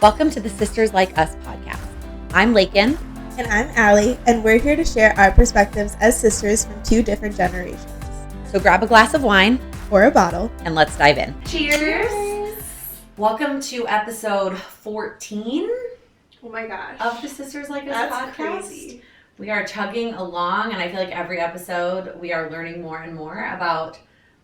Welcome to the Sisters Like Us podcast. I'm Lakin. And I'm Allie, and we're here to share our perspectives as sisters from two different generations. So grab a glass of wine or a bottle, and let's dive in. Cheers! Welcome to episode 14 oh my gosh, of the Sisters Like Us that's podcast. Crazy. We are chugging along, and I feel like every episode we are learning more and more about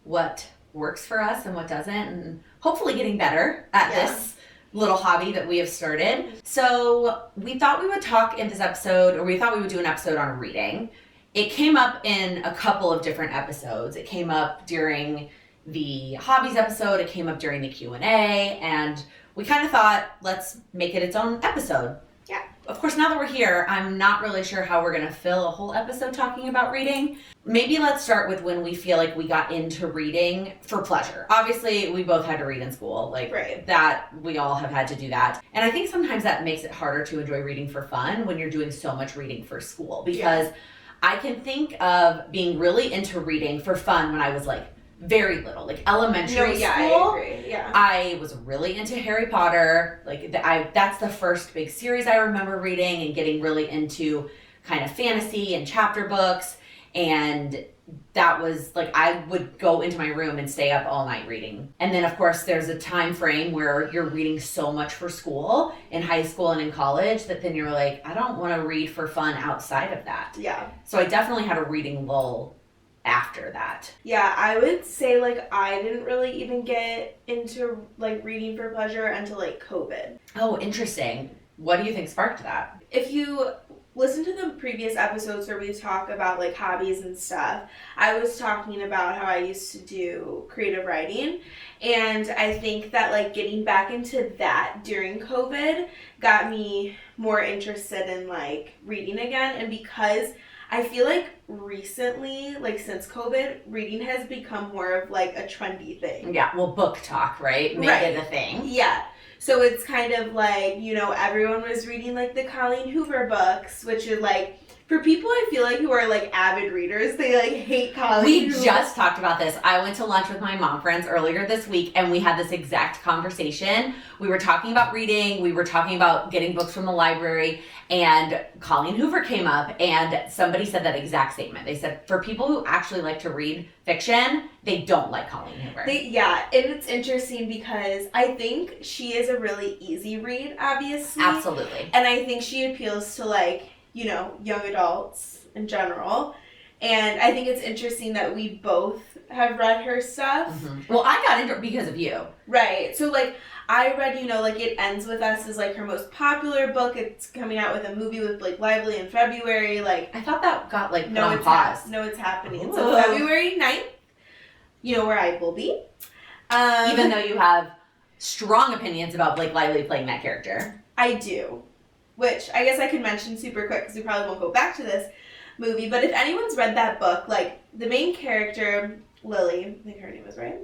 what works for us and what doesn't, and hopefully getting better at this little hobby that we have started. So we thought we would talk in this episode, or we thought we would do an episode on reading. It came up in a couple of different episodes. It came up during the hobbies episode, it came up during the Q&A, and we kind of thought, let's make it its own episode. Yeah. Of course, now that we're here, I'm not really sure how we're going to fill a whole episode talking about reading. Maybe let's start with when we feel like we got into reading for pleasure. Obviously, we both had to read in school. That we all have had to do that. And I think sometimes that makes it harder to enjoy reading for fun when you're doing so much reading for school. Because I can think of being really into reading for fun when I was like very little, like elementary school. I agree. Yeah. I was really into Harry Potter. That's the first big series I remember reading and getting really into kind of fantasy and chapter books. And that was like, I would go into my room and stay up all night reading. And then of course there's a time frame where you're reading so much for school in high school and in college that then you're like, I don't want to read for fun outside of that. Yeah. So I definitely had a reading lull after that. Yeah, I would say like I didn't really even get into like reading for pleasure until like COVID. Oh, interesting. What do you think sparked that? If you listen to the previous episodes where we talk about like hobbies and stuff, I was talking about how I used to do creative writing, and I think that like getting back into that during COVID got me more interested in like reading again. And because I feel like recently, like since COVID, reading has become more of like a trendy thing. Yeah, well, book talk, right? Make it a thing. Yeah. So it's kind of like, you know, everyone was reading like the Colleen Hoover books, which is like, for people I feel like who are like avid readers, they like hate Colleen Hoover. We just talked about this. I went to lunch with my mom friends earlier this week and we had this exact conversation. We were talking about reading, we were talking about getting books from the library, and Colleen Hoover came up and somebody said that exact statement. They said, for people who actually like to read fiction, they don't like Colleen Hoover. And it's interesting because I think she is a really easy read, obviously. Absolutely. And I think she appeals to like, you know, young adults in general. And I think it's interesting that we both have read her stuff. Mm-hmm. Well, I got into it because of you. Right. So, like, I read, you know, like, It Ends With Us is, like, her most popular book. It's coming out with a movie with Blake Lively in February. Like, I thought that got, like, put on it's pause. no, it's happening. Ooh. So, February 9th, you know where I will be. Even though you have strong opinions about Blake Lively playing that character. I do. Which I guess I could mention super quick because we probably won't go back to this movie. But if anyone's read that book, like, the main character, Lily, I think her name is right?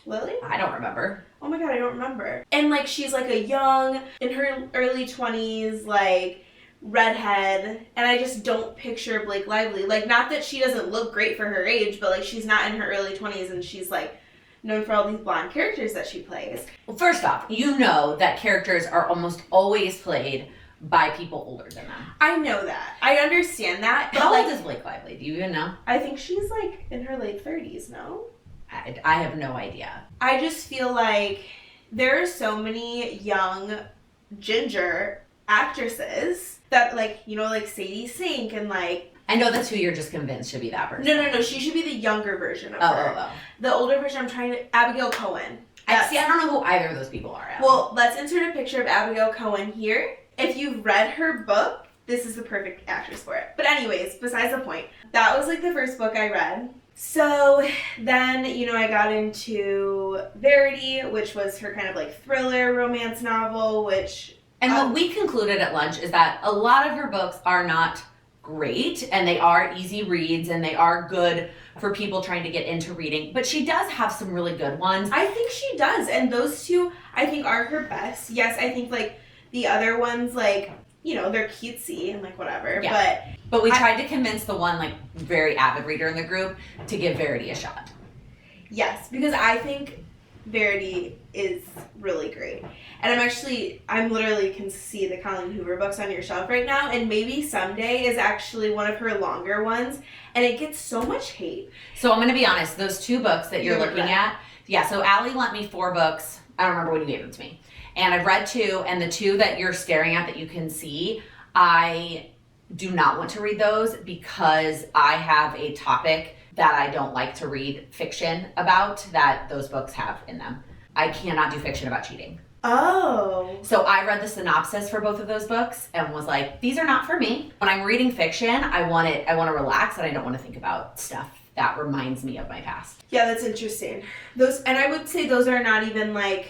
Lily? I don't remember. Oh my god, I don't remember. And, like, she's, like, a young, in her early 20s, like, redhead. And I just don't picture Blake Lively. Like, not that she doesn't look great for her age, but, like, she's not in her early 20s and she's, like, known for all these blonde characters that she plays. Well, first off, you know that characters are almost always played by people older than them. I know that. I understand that. How like, old is Blake Lively? Do you even know? I think she's, like, in her late 30s, no? I have no idea. I just feel like there are so many young ginger actresses that, like, you know, like Sadie Sink and, like... I know that's who you're just convinced should be that person. No. She should be the younger version of her. Oh. The older version, I'm trying to... Abigail Cohen. I don't know who either of those people are. Well, let's insert a picture of Abigail Cohen here. If you've read her book, this is the perfect actress for it. But anyways, besides the point, that was, like, the first book I read. So then, you know, I got into Verity, which was her kind of, like, thriller romance novel, which... And what we concluded at lunch is that a lot of her books are not great, and they are easy reads, and they are good for people trying to get into reading. But she does have some really good ones. I think she does, and those two, I think, are her best. Yes, I think, like, the other ones, like, you know, they're cutesy and, like, whatever, But we tried to convince the one, like, very avid reader in the group to give Verity a shot. Yes, because I think Verity is really great. And I'm literally can see the Colleen Hoover books on your shelf right now, and Maybe Someday is actually one of her longer ones, and it gets so much hate. So I'm going to be honest, those 2 books that you're looking at, so Allie lent me 4 books. I don't remember when you gave them to me. And I've read 2, and the 2 that you're staring at that you can see, I do not want to read those because I have a topic that I don't like to read fiction about that those books have in them. I cannot do fiction about cheating. Oh. So I read the synopsis for both of those books and was like, these are not for me. When I'm reading fiction, I want to relax and I don't want to think about stuff that reminds me of my past. Yeah, that's interesting. And I would say those are not even like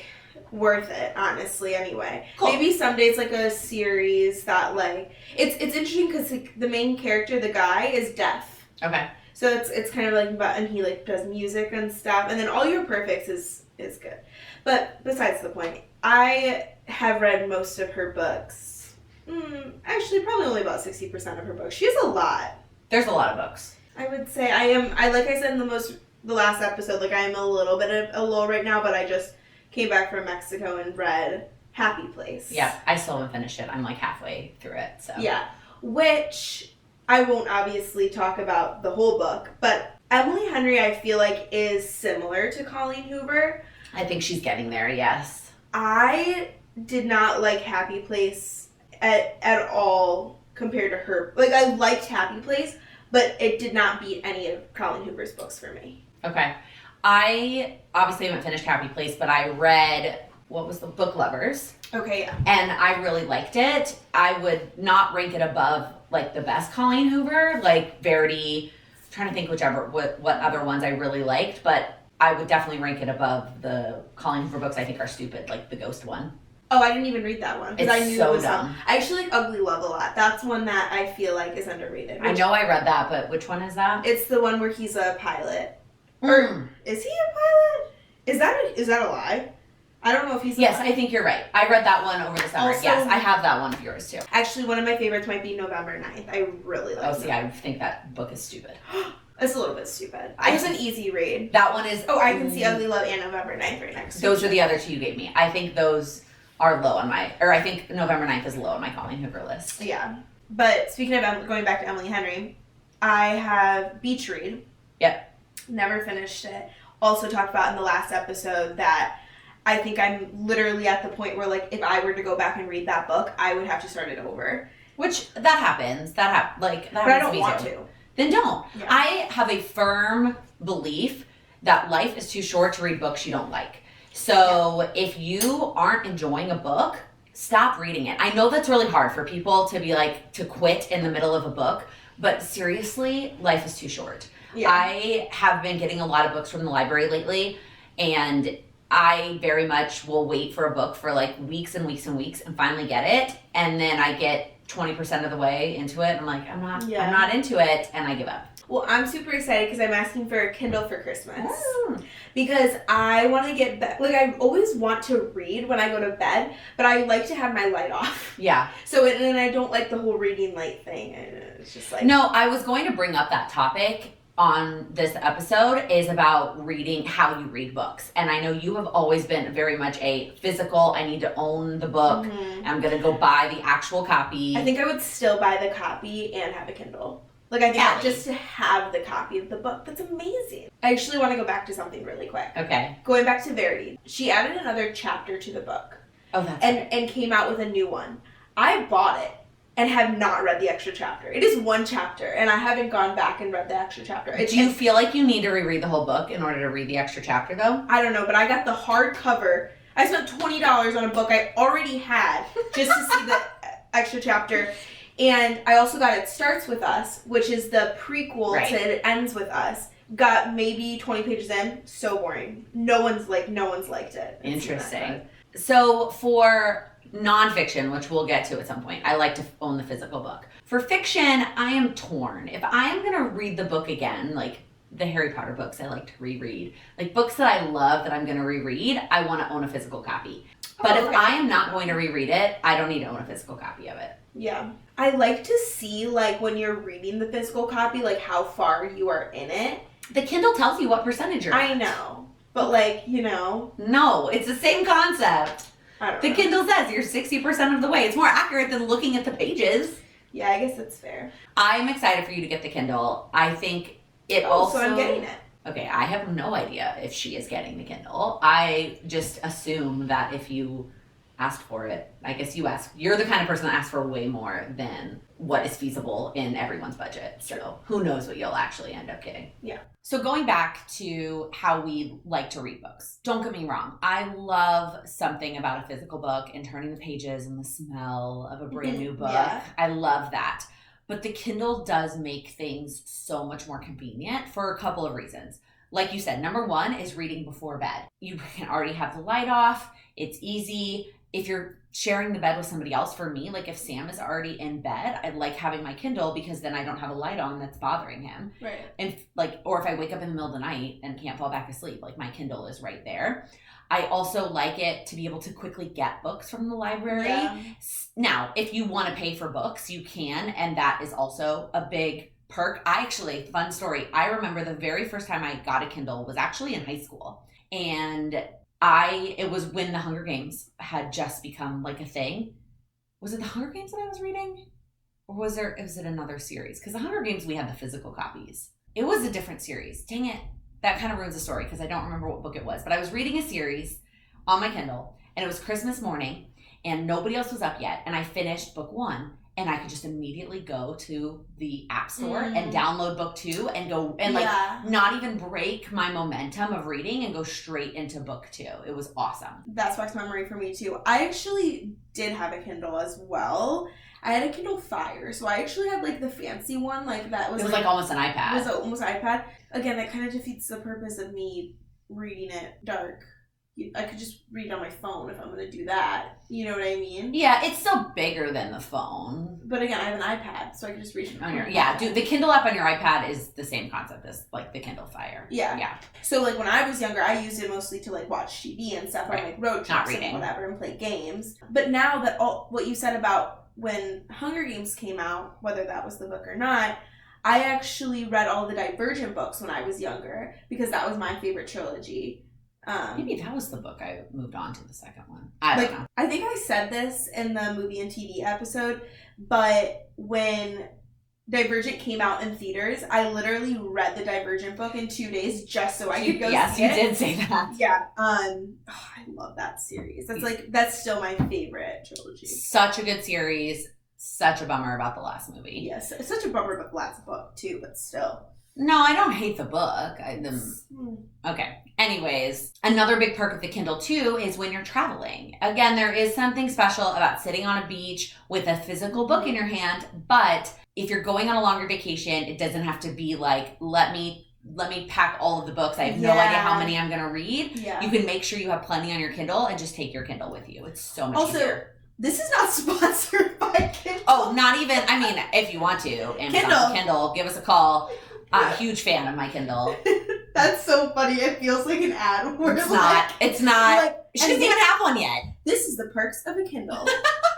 worth it, honestly, anyway. Cool. Maybe Someday it's like a series that like it's interesting because the main character, the guy, is deaf. Okay. So it's kind of like and he like does music and stuff, and then All Your Perfects is good. But besides the point, I have read most of her books. Actually, probably only about 60% of her books. She has a lot. There's a lot of books. I would say I like I said in the last episode, like I am a little bit of a lull right now, but I just came back from Mexico and read Happy Place. Yeah, I still haven't finished it. I'm like halfway through it. So Yeah, which I won't obviously talk about the whole book, but Emily Henry I feel like is similar to Colleen Hoover. I think she's getting there, yes. I did not like Happy Place at all compared to her. Like I liked Happy Place, but it did not beat any of Colleen Hoover's books for me. Okay. I obviously haven't finished Happy Place, but I read, what was the Book Lovers? Okay, yeah. And I really liked it. I would not rank it above like the best Colleen Hoover, like Verity. I'm trying to think what other ones I really liked, but I would definitely rank it above the Colleen Hoover books I think are stupid, like the Ghost one. Oh, I didn't even read that one because It's I knew so it was dumb. I actually like Ugly Love a lot. That's one that I feel like is underrated. I know I read that, but which one is that? It's the one where he's a pilot. Mm. Or is he a pilot? Is that a lie? I don't know if he's a Yes, pilot. I think you're right. I read that one over the summer. Also- Yes, I have that one of yours too. Actually, one of my favorites might be November 9th. I really like Oh, see, I think that book is stupid. It's a little bit stupid. I It's an easy read. That one is. Oh, I can see Ugly Love and November 9th right next to Those each are the other 2 you gave me. I think those are low on I think November 9th is low on my Colleen Hoover list. Yeah. But speaking of going back to Emily Henry, I have Beach Read. Yep. Never finished it. Also talked about in the last episode that I think I'm literally at the point where like if I were to go back and read that book, I would have to start it over. Which that happens. That happens. But I don't to me want too. to. Then don't. Yeah. I have a firm belief that life is too short to read books you don't like. So if you aren't enjoying a book, stop reading it. I know that's really hard for people to be like to quit in the middle of a book, but seriously, life is too short. Yeah. I have been getting a lot of books from the library lately, and I very much will wait for a book for like weeks and weeks and weeks and finally get it, and then I get 20% of the way into it and I'm like, I'm not into it, and I give up. Well, I'm super excited because I'm asking for a Kindle for Christmas. Because I want to get like I always want to read when I go to bed, but I like to have my light off. Yeah. So and I don't like the whole reading light thing. And it's just like No, I was going to bring up that topic on this episode is about reading, how you read books. And I know you have always been very much a physical, I need to own the book. I'm going to go buy the actual copy. I think I would still buy the copy and have a Kindle. Like I think Allie. just to have the copy of the book, that's amazing. I actually want to go back to something really quick. Okay. Going back to Verity, she added another chapter to the book Oh, that's and came out with a new one. I bought it and have not read the extra chapter. It is one chapter, and I haven't gone back and read the extra chapter. Do you feel like you need to reread the whole book in order to read the extra chapter, though? I don't know, but I got the hardcover. I spent $20 on a book I already had just to see the extra chapter. And I also got It Starts With Us, which is the prequel Right. to It Ends With Us. Got maybe 20 pages in. So boring. No one's liked it. It's not Interesting. So for nonfiction, which we'll get to at some point, I like to own the physical book. For fiction, I am torn. If I am going to read the book again, like the Harry Potter books I like to reread, like books that I love that I'm going to reread, I want to own a physical copy. But Oh, okay. if I am not going to reread it, I don't need to own a physical copy of it. Yeah. I like to see, like, when you're reading the physical copy, like, how far you are in it. The Kindle tells you what percentage you're I at. know. But like, you know. No, it's the same concept. I don't The know. Kindle says you're 60% of the way. It's more accurate than looking at the pages. Yeah, I guess that's fair. I'm excited for you to get the Kindle. I think it So also... I'm getting it. Okay, I have no idea if she is getting the Kindle. I just assume that if you asked for it, I guess you're the kind of person that asks for way more than what is feasible in everyone's budget. So who knows what you'll actually end up getting. Yeah. So going back to how we like to read books, don't get me wrong. I love something about a physical book and turning the pages and the smell of a brand new book. Yeah. I love that. But the Kindle does make things so much more convenient for a couple of reasons. Like you said, number one is reading before bed. You can already have the light off. It's easy. If you're sharing the bed with somebody else, for me, like if Sam is already in bed, I like having my Kindle because then I don't have a light on that's bothering him. Right. And like, or if I wake up in the middle of the night and can't fall back asleep, like my Kindle is right there. I also like it to be able to quickly get books from the library. Yeah. Now, if you want to pay for books, you can, and that is also a big perk. Fun story, I remember the very first time I got a Kindle was actually in high school. And it was when the Hunger Games had just become like a thing. Was it the Hunger Games that I was reading? Or was it another series? Because the Hunger Games, we had the physical copies. It was a different series. Dang it. That kind of ruins the story because I don't remember what book it was. But I was reading a series on my Kindle, and it was Christmas morning, and nobody else was up yet. And I finished book 1, and I could just immediately go to the app store and download book 2 and go and not even break my momentum of reading and go straight into book 2. It was awesome. That sparks memory for me too. I actually did have a Kindle as well. I had a Kindle Fire, so I actually had like the fancy one, like that was. It was like almost an iPad. It was almost an iPad. Again, that kind of defeats the purpose of me reading it dark. I could just read on my phone if I'm going to do that. You know what I mean? Yeah, it's still bigger than the phone. But again, I have an iPad, so I can just read it on your dude, the Kindle app on your iPad is the same concept as like the Kindle Fire. Yeah. So like when I was younger, I used it mostly to like watch TV and stuff, or like road trips and whatever, and play games. But now that what you said about when Hunger Games came out, whether that was the book or not, I actually read all the Divergent books when I was younger because that was my favorite trilogy. Maybe that was the book I moved on to the second one. I don't know. I think I said this in the movie and TV episode, but when Divergent came out in theaters, I literally read the Divergent book in 2 days just so I could go see it. Yes, you did say that. Yeah. I love that series. That's still my favorite trilogy. Such a good series. Such a bummer about the last movie. Yes, it's such a bummer about the last book too, but still. No, I don't hate the book. Okay. Anyways, another big perk of the Kindle too is when you're traveling. Again, there is something special about sitting on a beach with a physical book in your hand, but if you're going on a longer vacation, it doesn't have to be like, let me pack all of the books. I have no idea how many I'm going to read. Yeah. You can make sure you have plenty on your Kindle and just take your Kindle with you. It's so much easier. This is not sponsored by Kindle. Oh, not even. I mean, if you want to, Amazon Kindle, give us a call. Huge fan of my Kindle. That's so funny. It feels like an ad. It's not. Like, she doesn't even have one yet. This is the perks of a Kindle.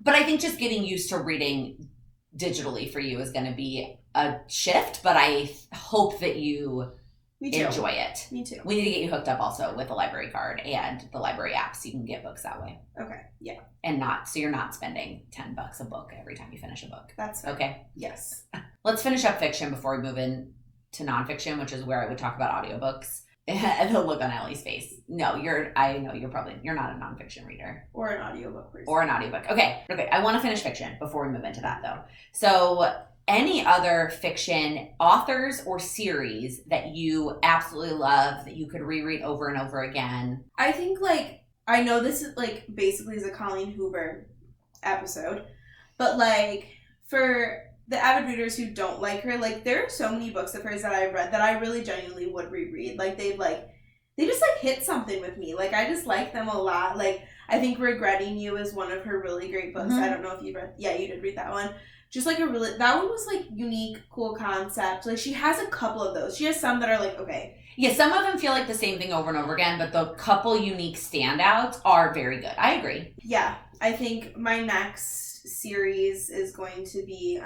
But I think just getting used to reading digitally for you is going to be a shift. But I hope that you enjoy it. Me too. We need to get you hooked up also with the library card and the library app so you can get books that way. Okay. Yeah. And so you're not spending $10 a book every time you finish a book. That's fair. Okay. Yes. Let's finish up fiction before we move in to nonfiction, which is where I would talk about audiobooks. And the look on Ellie's face. No, I know you're not a nonfiction reader. Or an audiobook person. Or an audiobook. Okay. I want to finish fiction before we move into that though. So any other fiction authors or series that you absolutely love that you could reread over and over again? I think I know this is basically is a Colleen Hoover episode, but for the avid readers who don't like her, there are so many books of hers that I've read that I really genuinely would reread. They just hit something with me. I just like them a lot. I think Regretting You is one of her really great books. Mm-hmm. I don't know if you read. Yeah, you did read that one. Just that one was unique, cool concept. She has a couple of those. She has some that are okay. Yeah, some of them feel like the same thing over and over again, but the couple unique standouts are very good. I agree. Yeah, I think my next series is going to be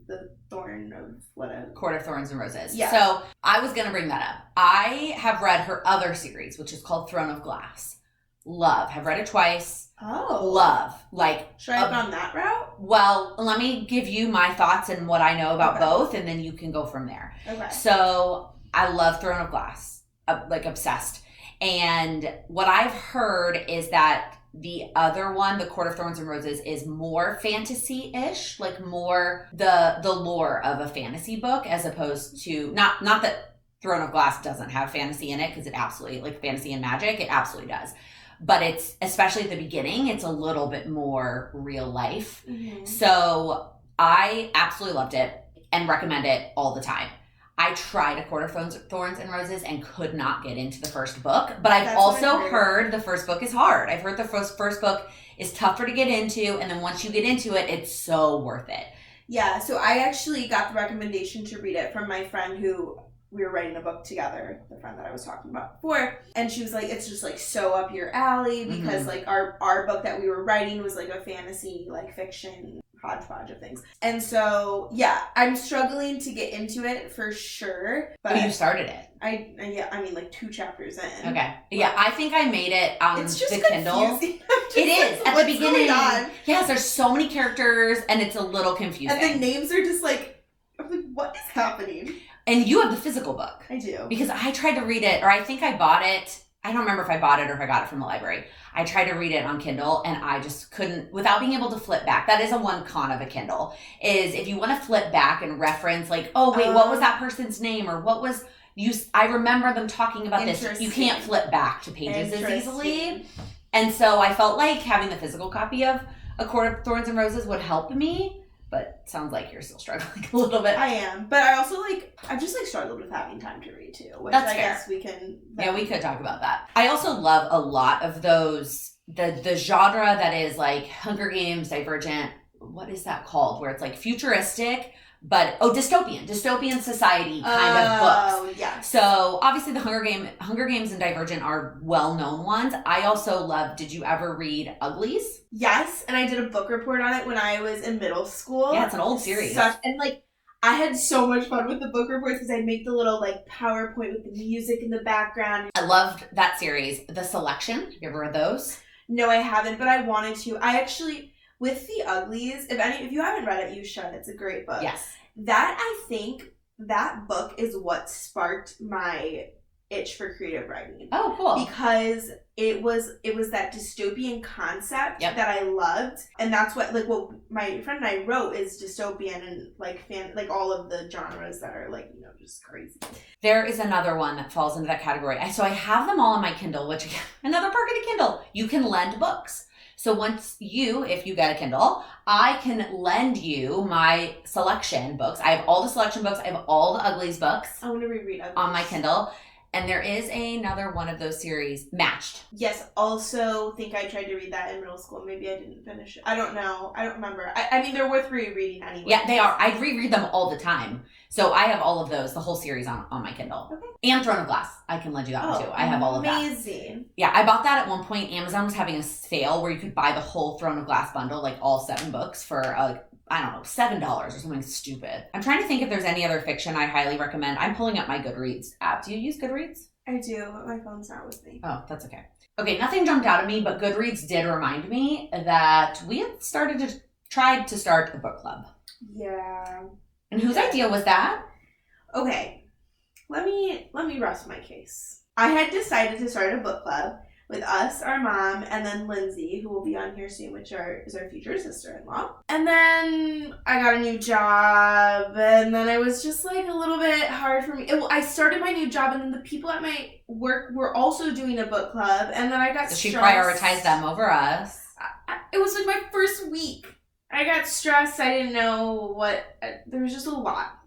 the Thorn of whatever. Court of Thorns and Roses. Yeah. So I was going to bring that up. I have read her other series, which is called Throne of Glass. Love. Have read it twice. Oh. Love. Like. Should I have gone that route? Well, let me give you my thoughts and what I know about both, and then you can go from there. Okay. So I love Throne of Glass. Like obsessed. And what I've heard is that the other one, the Court of Thorns and Roses, is more fantasy-ish, like more the lore of a fantasy book, as opposed to not that Throne of Glass doesn't have fantasy in it, because it absolutely, like fantasy and magic, it absolutely does. But it's, especially at the beginning, it's a little bit more real life. Mm-hmm. So I absolutely loved it and recommend it all the time. I tried A Court of Thorns and Roses and could not get into the first book. But I've also heard the first book is hard. I've heard the first book is tougher to get into. And then once you get into it, it's so worth it. Yeah, so I actually got the recommendation to read it from my friend who we were writing a book together, the friend that I was talking about before. And she was like, it's just like so up your alley because like our book that we were writing was like a fantasy, like fiction hodgepodge of things. And so, yeah, I'm struggling to get into it for sure. But you started it. I mean like 2 chapters in. Okay. Yeah, I think I made it on it's just the Kindle. It is. At the beginning. Yes, there's so many characters and it's a little confusing. And the names are just like, I'm like, what is happening? And you have the physical book. I do. Because I tried to read it, or I think I bought it. I don't remember if I bought it or if I got it from the library. I tried to read it on Kindle and I just couldn't, without being able to flip back. That is a one con of a Kindle, is if you want to flip back and reference like, oh wait, what was that person's name? Or what was, I remember them talking about this. You can't flip back to pages as easily. And so I felt like having the physical copy of A Court of Thorns and Roses would help me. But sounds like you're still struggling a little bit. I am. But I also I've just struggled with having time to read too. Which That's I fair. guess we can. Yeah, we could talk about that. I also love a lot of those, the genre that is like Hunger Games, Divergent, what is that called? Where it's like futuristic, but, dystopian society kind of books. Oh, yeah. So obviously the Hunger Games and Divergent are well-known ones. I also love, did you ever read Uglies? Yes, and I did a book report on it when I was in middle school. Yeah, it's an old series. I had so much fun with the book reports because I'd make the little PowerPoint with the music in the background. I loved that series. The Selection, have you ever read those? No, I haven't, but I wanted to. I actually, with the Uglies, if you haven't read it, you should. It's a great book. Yes. I think that book is what sparked my itch for creative writing. Oh, cool. Because it was that dystopian concept that I loved, and that's what what my friend and I wrote is dystopian and all of the genres that are just crazy. There is another one that falls into that category. So I have them all on my Kindle, which another perk of the Kindle, you can lend books. So once if you get a Kindle, I can lend you my selection books. I have all the selection books. I have all the Uglies books. I want to reread Uglies on my Kindle. And there is another one of those series, Matched. Yes, also think I tried to read that in middle school. Maybe I didn't finish it. I don't know. I don't remember. I mean, they're worth rereading anyway. Yeah, they are. I reread them all the time. So I have all of those, the whole series on my Kindle. Okay. And Throne of Glass. I can lend you that one too. I have all of that. Amazing. Yeah, I bought that at one point. Amazon was having a sale where you could buy the whole Throne of Glass bundle, like all 7 books for I don't know, $7 or something stupid. I'm trying to think if there's any other fiction I highly recommend. I'm pulling up my Goodreads app. Do you use Goodreads? I do, but my phone's not with me. Oh, that's okay. Okay, nothing jumped out at me, but Goodreads did remind me that we had tried to start a book club. Yeah. And whose idea was that? Okay, let me rest my case. I had decided to start a book club with us, our mom, and then Lindsay, who will be on here soon, which is our future sister-in-law. And then I got a new job, and then it was just a little bit hard for me. I started my new job, and then the people at my work were also doing a book club, and then I got stressed. She prioritized them over us. It was my first week. I got stressed. I didn't know there was just a lot.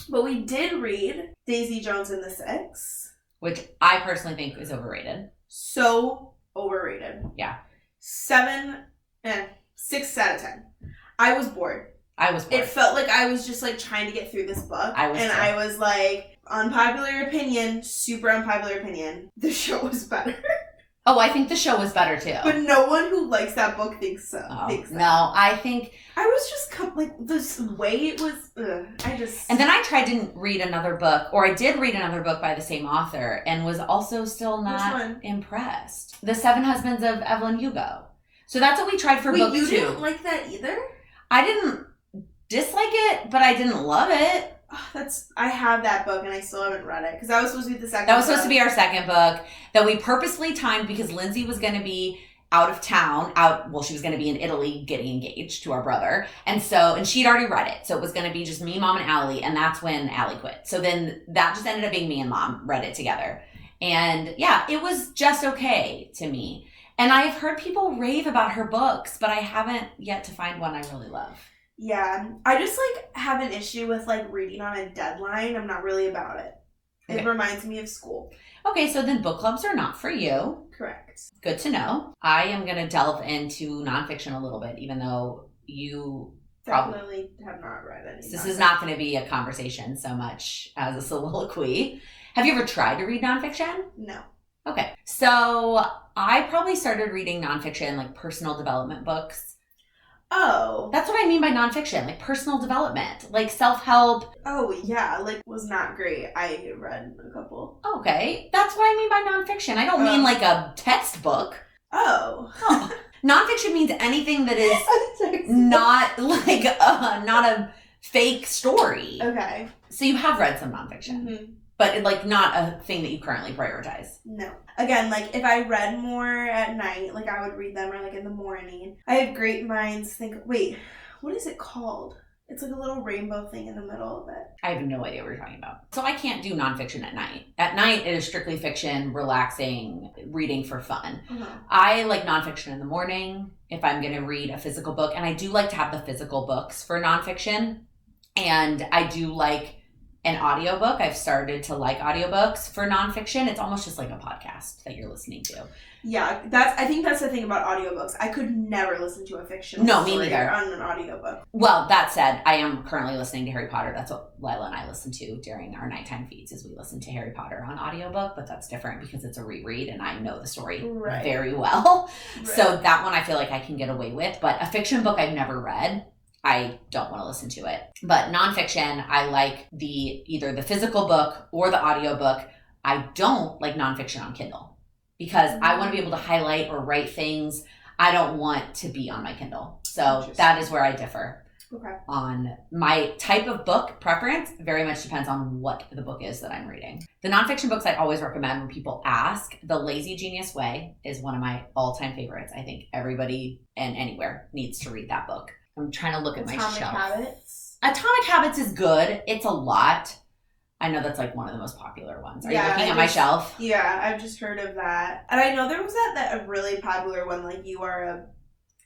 But we did read Daisy Jones and the Six. Which I personally think is overrated. So overrated. Yeah. 6 out of 10. I was bored. It felt like I was just trying to get through this book. I was unpopular opinion, super unpopular opinion. The show was better. Oh, I think the show was better too. But no one who likes that book thinks so. Oh, thinks that. no, I think... I was just, like, this way it was, And then I tried to read another book, or I did read another book by the same author, and was also still not impressed. The Seven Husbands of Evelyn Hugo. So that's what we tried for book 2. You didn't like that either? I didn't dislike it, but I didn't love it. Oh, I have that book and I still haven't read it because that was supposed to be the second. That was supposed to be our second book that we purposely timed because Lindsay was going to be out of town. She was going to be in Italy getting engaged to our brother, and she'd already read it, so it was going to be just me, Mom, and Allie, and that's when Allie quit. So then that just ended up being me and Mom read it together, and yeah, it was just okay to me. And I've heard people rave about her books, but I haven't yet to find one I really love. Yeah, I just like have an issue with like reading on a deadline. I'm not really about it. It reminds me of school. Okay, so then book clubs are not for you. Correct. Good to know. I am going to delve into nonfiction a little bit, even though you definitely have not read any. This is not going to be a conversation so much as a soliloquy. Have you ever tried to read nonfiction? No. Okay, so I probably started reading nonfiction, like personal development books. Oh. That's what I mean by nonfiction, like personal development, like self-help. Oh, yeah, like was not great. I read a couple. Okay, that's what I mean by nonfiction. I don't mean like a textbook. Oh. Nonfiction means anything that is not like not a fake story. Okay. So you have read some nonfiction. Mm-hmm. But, like, not a thing that you currently prioritize. No. Again, like, if I read more at night, like, I would read them, or, like, in the morning. I have great minds wait, what is it called? It's, like, a little rainbow thing in the middle of it. I have no idea what you're talking about. So I can't do nonfiction at night. At night, it is strictly fiction, relaxing, reading for fun. Uh-huh. I like nonfiction in the morning if I'm going to read a physical book. And I do like to have the physical books for nonfiction. And I do like an audiobook. I've started to like audiobooks for nonfiction. It's almost just like a podcast that you're listening to. Yeah, I think that's the thing about audiobooks. I could never listen to a fiction me story neither. On an audiobook. Well, that said, I am currently listening to Harry Potter. That's what Lila and I listen to during our nighttime feeds, is we listen to Harry Potter on audiobook, but that's different because it's a reread and I know the story very well. Right. So that one I feel like I can get away with, but a fiction book I've never read, I don't want to listen to it. But nonfiction, I like either the physical book or the audiobook. I don't like nonfiction on Kindle because I want to be able to highlight or write things. I don't want to be on my Kindle. So that is where I differ. Okay. On my type of book preference very much depends on what the book is that I'm reading. The nonfiction books I always recommend when people ask, The Lazy Genius Way is one of my all-time favorites. I think everybody and anywhere needs to read that book. I'm trying to look at my shelf. Atomic Habits. Atomic Habits is good. It's a lot. I know that's like one of the most popular ones. Are you looking at my shelf? Yeah, I've just heard of that. And I know there was that a really popular one, like You Are a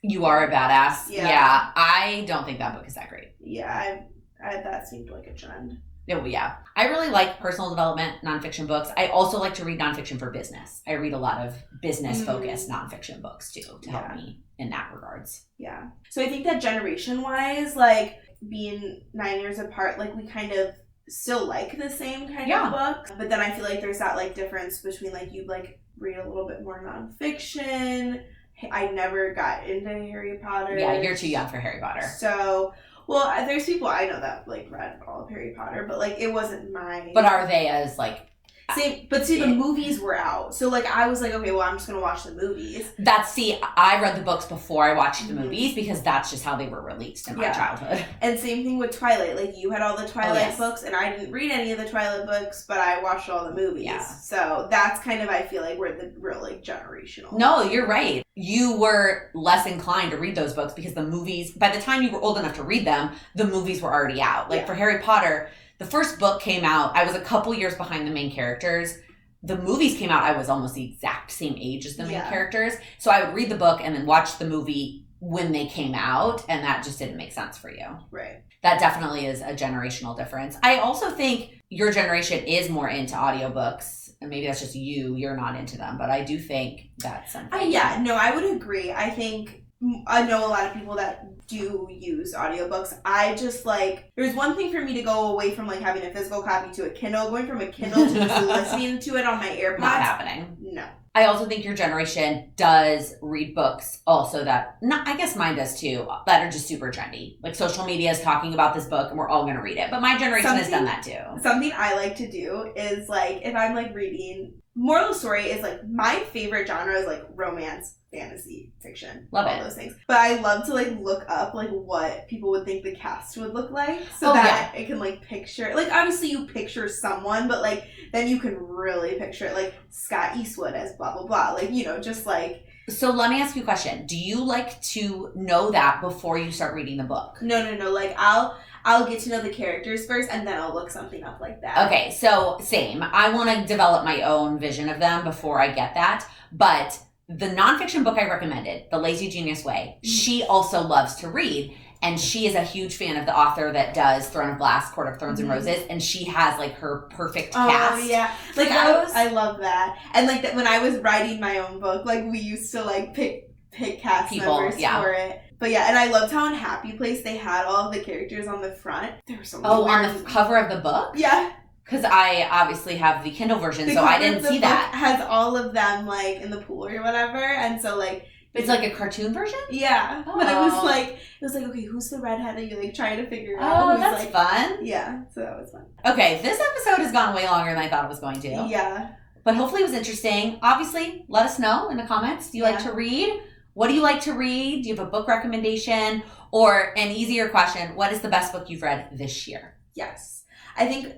Badass. Yeah. I don't think that book is that great. Yeah, that seemed like a trend. Oh, yeah. I really like personal development nonfiction books. I also like to read nonfiction for business. I read a lot of business-focused nonfiction books, too, to help me in that regards. Yeah. So I think that generation-wise, like, being 9 years apart, like, we kind of still like the same kind of book. But then I feel like there's that, like, difference between, like, you, like, read a little bit more nonfiction. I never got into Harry Potter. Yeah, you're too young for Harry Potter. So... Well, there's people I know that, like, read all of Harry Potter, but, like, it wasn't my... But are they as, like... the movies were out. So, like, I was like, okay, well, I'm just going to watch the movies. I read the books before I watched the movies because that's just how they were released in my childhood. And same thing with Twilight. Like, you had all the Twilight books, and I didn't read any of the Twilight books, but I watched all the movies. Yeah. So, that's kind of, I feel like, where the real, like, generational... No, you're right. You were less inclined to read those books because the movies, by the time you were old enough to read them, the movies were already out. Like, for Harry Potter... The first book came out, I was a couple years behind the main characters. The movies came out, I was almost the exact same age as the main characters. So I would read the book and then watch the movie when they came out, and that just didn't make sense for you. Right. That definitely is a generational difference. I also think your generation is more into audiobooks, and maybe that's just you're not into them, but I do think that's something. I would agree. I know a lot of people that do use audiobooks. I just, like, there's one thing for me to go away from, like, having a physical copy to a Kindle. Going from a Kindle to just listening to it on my AirPods. Not happening. No. I also think your generation does read books also that, not, I guess mine does too, that are just super trendy. Like social media is talking about this book and we're all going to read it. But my generation has done that too. Something I like to do is like, if I'm like reading, moral of the story is like, my favorite genre is like romance, fantasy, fiction. Love all it. those things. But I love to like look up like what people would think the cast would look like so that I can like picture, like obviously you picture someone, but like then you can really picture it, like Scott Eastwood as blah blah blah, like, you know, just like. So let me ask you a question. Do you like to know that before you start reading the book? No, like I'll get to know the characters first and then I'll look something up like that. Okay, so same. I want to develop my own vision of them before I get that. But the nonfiction book I recommended, The Lazy Genius Way, she also loves to read. And she is a huge fan of the author that does Throne of Glass, Court of Thorns and Roses. And she has like her perfect cast. Oh, yeah. Like I love that. And like that when I was writing my own book, like we used to like pick cast members for it. But yeah, and I loved how in Happy Place they had all of the characters on the front. They were so weird. On the cover of the book? Yeah. Because I obviously have the Kindle version, so I didn't see that. Has all of them like in the pool or whatever, and so like it's like a cartoon version. Yeah, oh. But it was like okay, who's the redhead? And you're like trying to figure out. Oh, who's, that's like, fun. Yeah, so that was fun. Okay, this episode has gone way longer than I thought it was going to. Yeah, but hopefully it was interesting. Obviously, let us know in the comments. Do you like to read? What do you like to read? Do you have a book recommendation? Or an easier question, what is the best book you've read this year? Yes. I think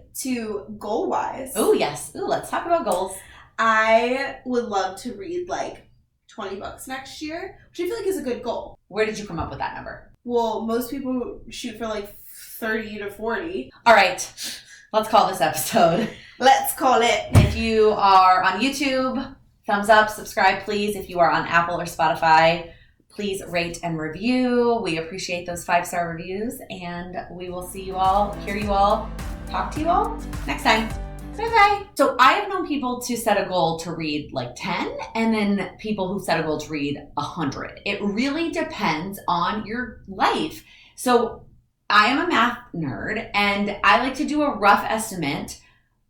goal-wise. Oh, yes. Ooh, let's talk about goals. I would love to read like 20 books next year, which I feel like is a good goal. Where did you come up with that number? Well, most people shoot for like 30 to 40. All right. Let's call this episode. Let's call it. If you are on YouTube, thumbs up, subscribe, please. If you are on Apple or Spotify, please rate and review. We appreciate those 5-star reviews, and we will see you all, hear you all, talk to you all next time. Bye-bye. So I have known people to set a goal to read like 10, and then people who set a goal to read 100. It really depends on your life. So I am a math nerd, and I like to do a rough estimate,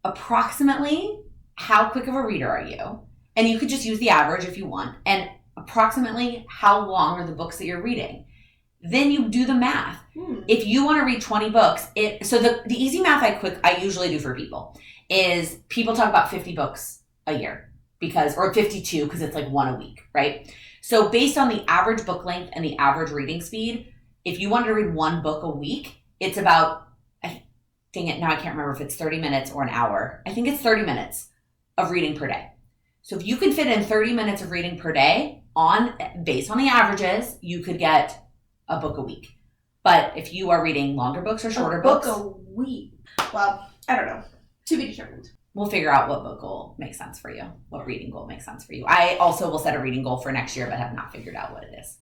approximately how quick of a reader are you? And you could just use the average if you want. And approximately how long are the books that you're reading? Then you do the math. If you want to read 20 books, so the easy math I usually do for people is people talk about 50 books a year or 52 because it's like one a week, right? So based on the average book length and the average reading speed, if you wanted to read one book a week, it's about, dang it, now I can't remember if it's 30 minutes or an hour. I think it's 30 minutes of reading per day. So if you can fit in 30 minutes of reading per day based on the averages, you could get a book a week. But if you are reading longer books or shorter books, a week. Well, I don't know. To be determined. We'll figure out what book goal makes sense for you, what reading goal makes sense for you. I also will set a reading goal for next year, but have not figured out what it is.